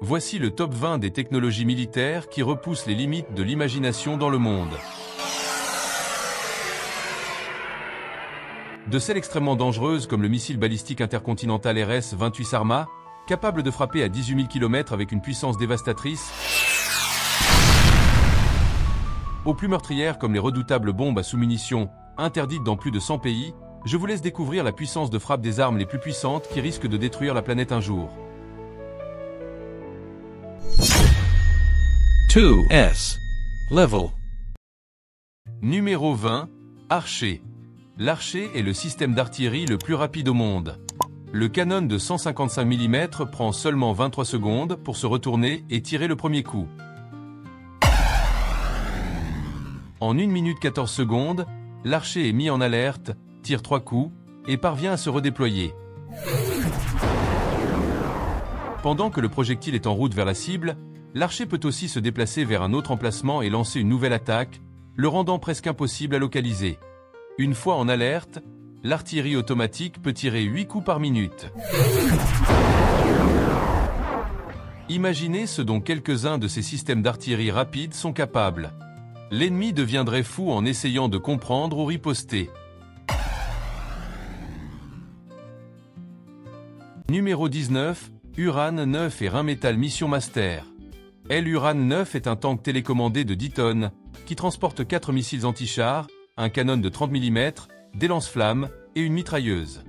Voici le top 20 des technologies militaires qui repoussent les limites de l'imagination dans le monde. De celles extrêmement dangereuses comme le missile balistique intercontinental RS-28 Sarmat, capable de frapper à 18 000 km avec une puissance dévastatrice, aux plus meurtrières comme les redoutables bombes à sous-munitions, interdites dans plus de 100 pays, je vous laisse découvrir la puissance de frappe des armes les plus puissantes qui risquent de détruire la planète un jour. 2S Level. Numéro 20, Archer. L'Archer est le système d'artillerie le plus rapide au monde. Le canon de 155 mm prend seulement 23 secondes pour se retourner et tirer le premier coup. En 1 minute 14 secondes, l'Archer est mis en alerte, tire 3 coups et parvient à se redéployer. Pendant que le projectile est en route vers la cible, l'Archer peut aussi se déplacer vers un autre emplacement et lancer une nouvelle attaque, le rendant presque impossible à localiser. Une fois en alerte, l'artillerie automatique peut tirer 8 coups par minute. Imaginez ce dont quelques-uns de ces systèmes d'artillerie rapide sont capables. L'ennemi deviendrait fou en essayant de comprendre ou riposter. Numéro 19, Uran 9 et Rheinmetall Mission Master. Uran 9 est un tank télécommandé de 10 tonnes, qui transporte 4 missiles anti-chars, un canon de 30 mm, des lance-flammes et une mitrailleuse.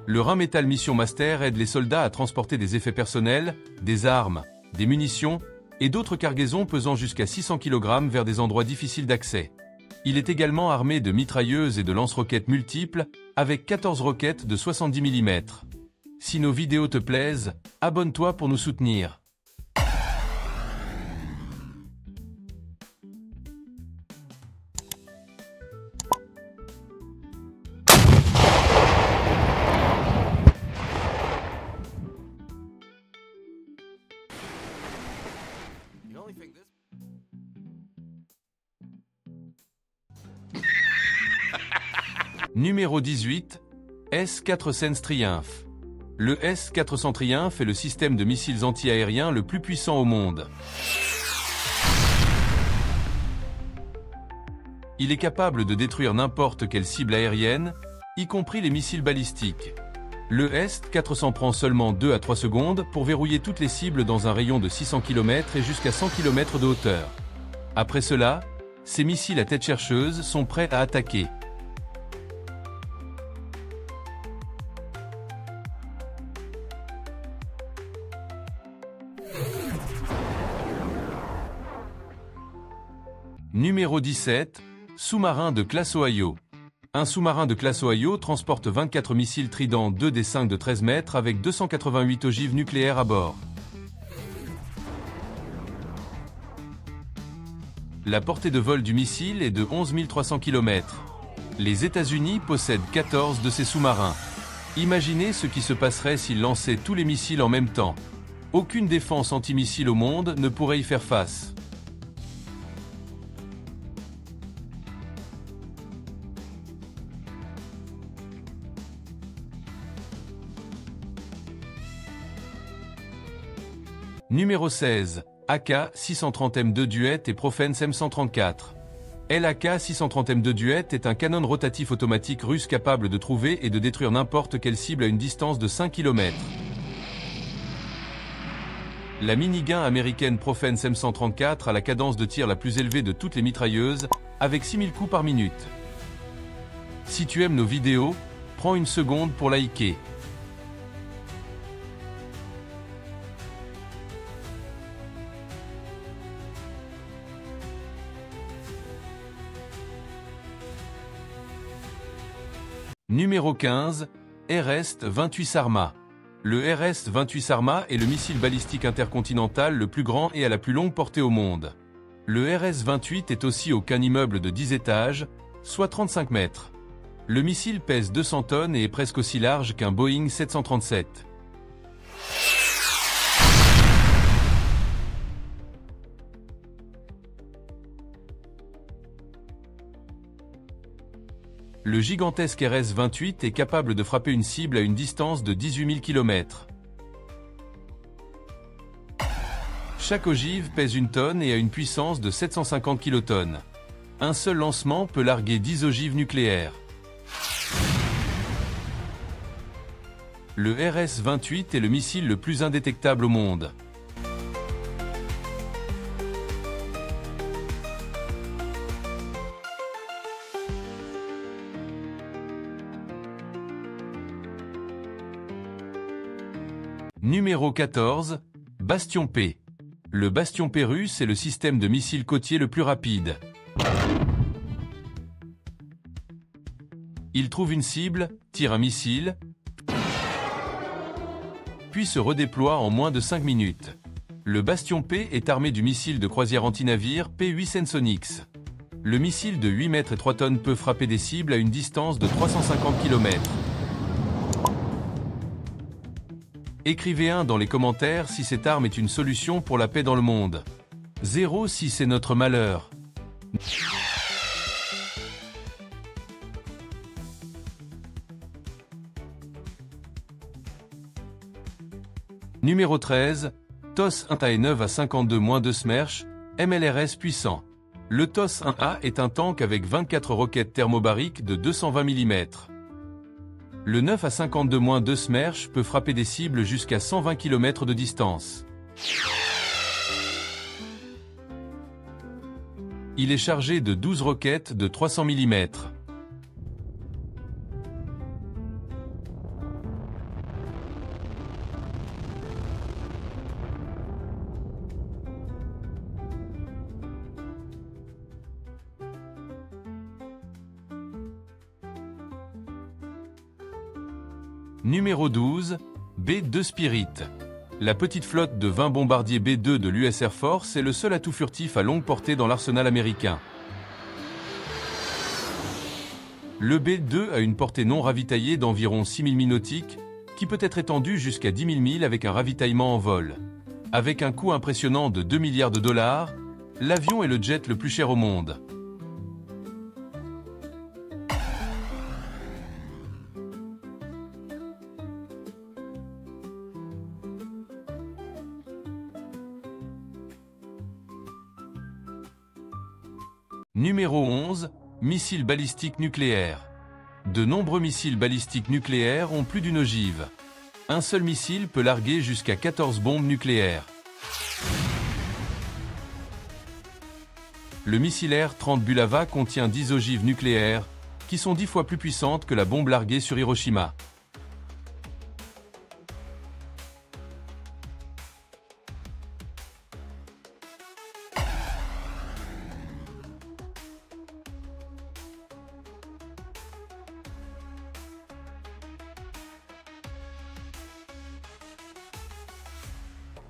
Le Rheinmetall Mission Master aide les soldats à transporter des effets personnels, des armes, des munitions et d'autres cargaisons pesant jusqu'à 600 kg vers des endroits difficiles d'accès. Il est également armé de mitrailleuses et de lance-roquettes multiples, avec 14 roquettes de 70 mm. Si nos vidéos te plaisent, abonne-toi pour nous soutenir. Numéro 18, S-400 Triumph. Le S-400 Triumph est le système de missiles anti-aériens le plus puissant au monde. Il est capable de détruire n'importe quelle cible aérienne, y compris les missiles balistiques. Le S-400 prend seulement 2 à 3 secondes pour verrouiller toutes les cibles dans un rayon de 600 km et jusqu'à 100 km de hauteur. Après cela, ces missiles à tête chercheuse sont prêts à attaquer. Numéro 17, sous-marin de classe Ohio. Un sous-marin de classe Ohio transporte 24 missiles Trident 2D5 de 13 mètres avec 288 ogives nucléaires à bord. La portée de vol du missile est de 11 300 km. Les États-Unis possèdent 14 de ces sous-marins. Imaginez ce qui se passerait s'ils lançaient tous les missiles en même temps. Aucune défense antimissile au monde ne pourrait y faire face. Numéro 16, AK-630M2 Duet et Profense M134. l'AK-630M2 Duet est un canon rotatif automatique russe capable de trouver et de détruire n'importe quelle cible à une distance de 5 km. La minigun américaine Profense M134 a la cadence de tir la plus élevée de toutes les mitrailleuses, avec 6000 coups par minute. Si tu aimes nos vidéos, prends une seconde pour liker. Numéro 15, RS-28 Sarmat. Le RS-28 Sarmat est le missile balistique intercontinental le plus grand et à la plus longue portée au monde. Le RS-28 est aussi haut qu'un immeuble de 10 étages, soit 35 mètres. Le missile pèse 200 tonnes et est presque aussi large qu'un Boeing 737. Le gigantesque RS-28 est capable de frapper une cible à une distance de 18 000 km. Chaque ogive pèse 1 tonne et a une puissance de 750 kilotonnes. Un seul lancement peut larguer 10 ogives nucléaires. Le RS-28 est le missile le plus indétectable au monde. Numéro 14, Bastion P. Le Bastion P russe est le système de missiles côtier le plus rapide. Il trouve une cible, tire un missile, puis se redéploie en moins de 5 minutes. Le Bastion P est armé du missile de croisière anti-navire P-8 Sensonix. Le missile de 8 mètres et 3 tonnes peut frapper des cibles à une distance de 350 km. Écrivez 1 dans les commentaires si cette arme est une solution pour la paix dans le monde. 0 si c'est notre malheur. Numéro 13, TOS 1A et 9 à 52-2 Smersh, MLRS puissant. Le TOS 1A est un tank avec 24 roquettes thermobariques de 220 mm. Le 9 à 52-2 Smersh peut frapper des cibles jusqu'à 120 km de distance. Il est chargé de 12 roquettes de 300 mm. Numéro 12, B-2 Spirit. La petite flotte de 20 bombardiers B-2 de l'US Air Force est le seul atout furtif à longue portée dans l'arsenal américain. Le B-2 a une portée non ravitaillée d'environ 6 000 milles nautiques, qui peut être étendue jusqu'à 10 000 milles avec un ravitaillement en vol. Avec un coût impressionnant de 2 milliards de dollars, l'avion est le jet le plus cher au monde. Numéro 11, missiles balistiques nucléaires. De nombreux missiles balistiques nucléaires ont plus d'une ogive. Un seul missile peut larguer jusqu'à 14 bombes nucléaires. Le missilaire 30 Bulava contient 10 ogives nucléaires, qui sont 10 fois plus puissantes que la bombe larguée sur Hiroshima.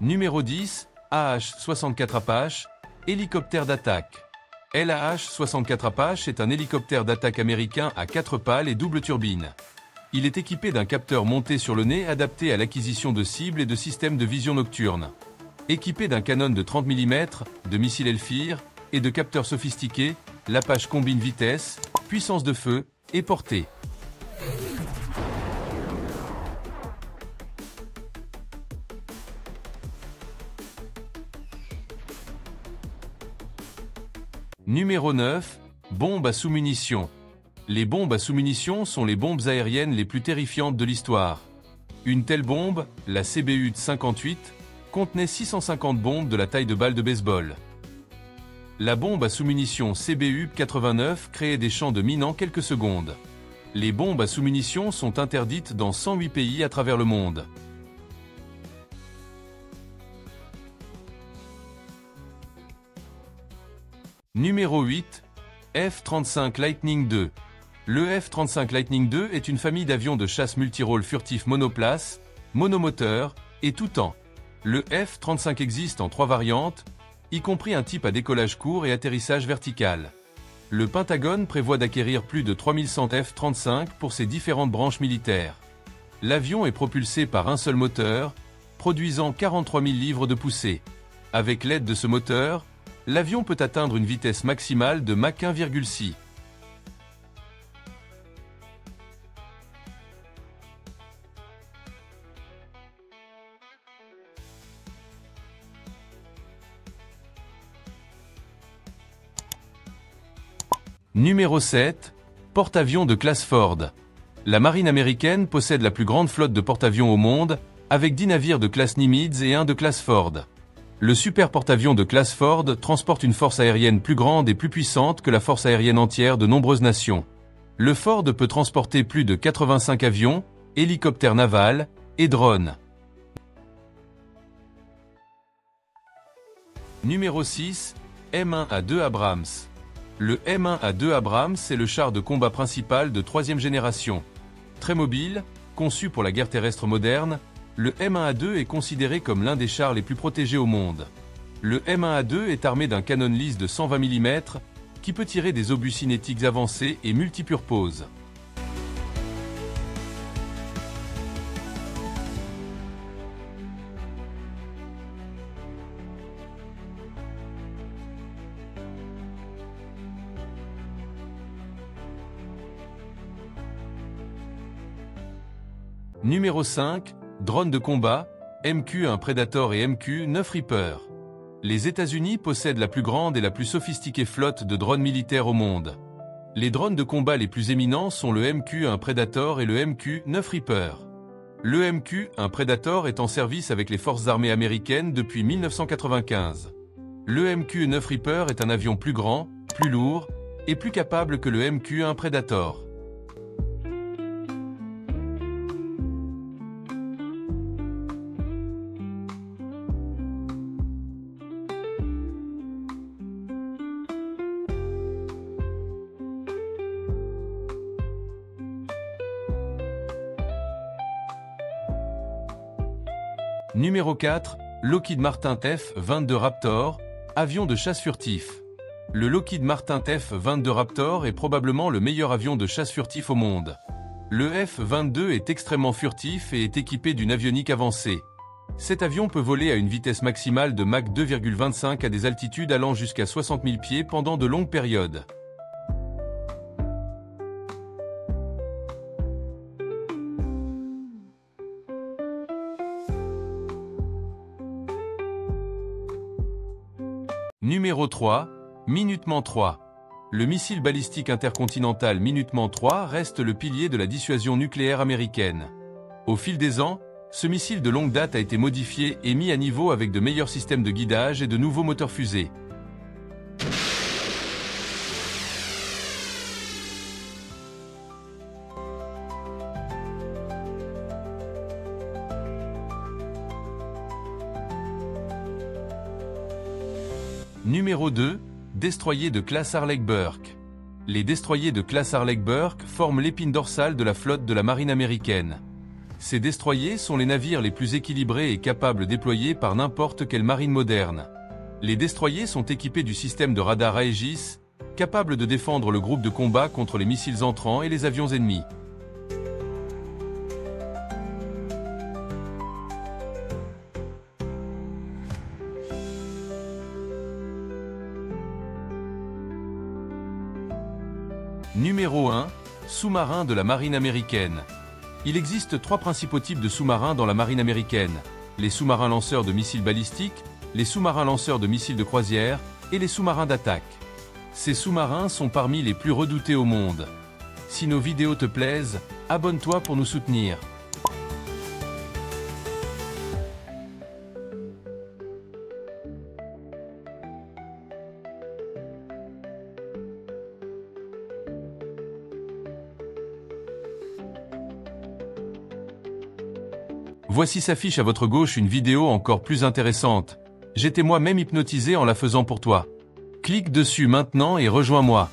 Numéro 10, AH-64 Apache, hélicoptère d'attaque. LAH-64 Apache est un hélicoptère d'attaque américain à 4 pales et double turbine. Il est équipé d'un capteur monté sur le nez adapté à l'acquisition de cibles et de systèmes de vision nocturne. Équipé d'un canon de 30 mm, de missiles Elfir et de capteurs sophistiqués, l'Apache combine vitesse, puissance de feu et portée. Numéro 9, bombes à sous-munitions. Les bombes à sous-munitions sont les bombes aériennes les plus terrifiantes de l'histoire. Une telle bombe, la CBU-58, contenait 650 bombes de la taille de balles de baseball. La bombe à sous-munitions CBU-89 créait des champs de mines en quelques secondes. Les bombes à sous-munitions sont interdites dans 108 pays à travers le monde. Numéro 8, F-35 Lightning II. Le F-35 Lightning II est une famille d'avions de chasse multirôle furtifs monoplace, monomoteur et tout temps. Le F-35 existe en 3 variantes, y compris un type à décollage court et atterrissage vertical. Le Pentagone prévoit d'acquérir plus de 3100 F-35 pour ses différentes branches militaires. L'avion est propulsé par un seul moteur, produisant 43 000 livres de poussée. Avec l'aide de ce moteur, l'avion peut atteindre une vitesse maximale de Mach 1,6. Numéro 7. Porte-avions de classe Ford. La marine américaine possède la plus grande flotte de porte-avions au monde, avec 10 navires de classe Nimitz et un de classe Ford. Le super porte-avions de classe Ford transporte une force aérienne plus grande et plus puissante que la force aérienne entière de nombreuses nations. Le Ford peut transporter plus de 85 avions, hélicoptères navals et drones. Numéro 6. M1A2 Abrams. Le M1A2 Abrams est le char de combat principal de 3e génération. Très mobile, conçu pour la guerre terrestre moderne, le M1A2 est considéré comme l'un des chars les plus protégés au monde. Le M1A2 est armé d'un canon lisse de 120 mm qui peut tirer des obus cinétiques avancés et multipurposes. Numéro 5. Drone de combat, MQ-1 Predator et MQ-9 Reaper. Les États-Unis possèdent la plus grande et la plus sophistiquée flotte de drones militaires au monde. Les drones de combat les plus éminents sont le MQ-1 Predator et le MQ-9 Reaper. Le MQ-1 Predator est en service avec les forces armées américaines depuis 1995. Le MQ-9 Reaper est un avion plus grand, plus lourd et plus capable que le MQ-1 Predator. Numéro 4. Lockheed Martin F-22 Raptor, avion de chasse furtif. Le Lockheed Martin F-22 Raptor est probablement le meilleur avion de chasse furtif au monde. Le F-22 est extrêmement furtif et est équipé d'une avionique avancée. Cet avion peut voler à une vitesse maximale de Mach 2,25 à des altitudes allant jusqu'à 60 000 pieds pendant de longues périodes. Numéro 3. Minuteman III. Le missile balistique intercontinental Minuteman III reste le pilier de la dissuasion nucléaire américaine. Au fil des ans, ce missile de longue date a été modifié et mis à niveau avec de meilleurs systèmes de guidage et de nouveaux moteurs fusées. Numéro 2. Destroyers de classe Arleigh-Burke. Les destroyers de classe Arleigh-Burke forment l'épine dorsale de la flotte de la marine américaine. Ces destroyers sont les navires les plus équilibrés et capables déployés par n'importe quelle marine moderne. Les destroyers sont équipés du système de radar Aegis, capable de défendre le groupe de combat contre les missiles entrants et les avions ennemis. Numéro 1. Sous-marins de la marine américaine. Il existe 3 principaux types de sous-marins dans la marine américaine. Les sous-marins lanceurs de missiles balistiques, les sous-marins lanceurs de missiles de croisière et les sous-marins d'attaque. Ces sous-marins sont parmi les plus redoutés au monde. Si nos vidéos te plaisent, abonne-toi pour nous soutenir. Voici s'affiche à votre gauche une vidéo encore plus intéressante. J'étais moi-même hypnotisé en la faisant pour toi. Clique dessus maintenant et rejoins-moi.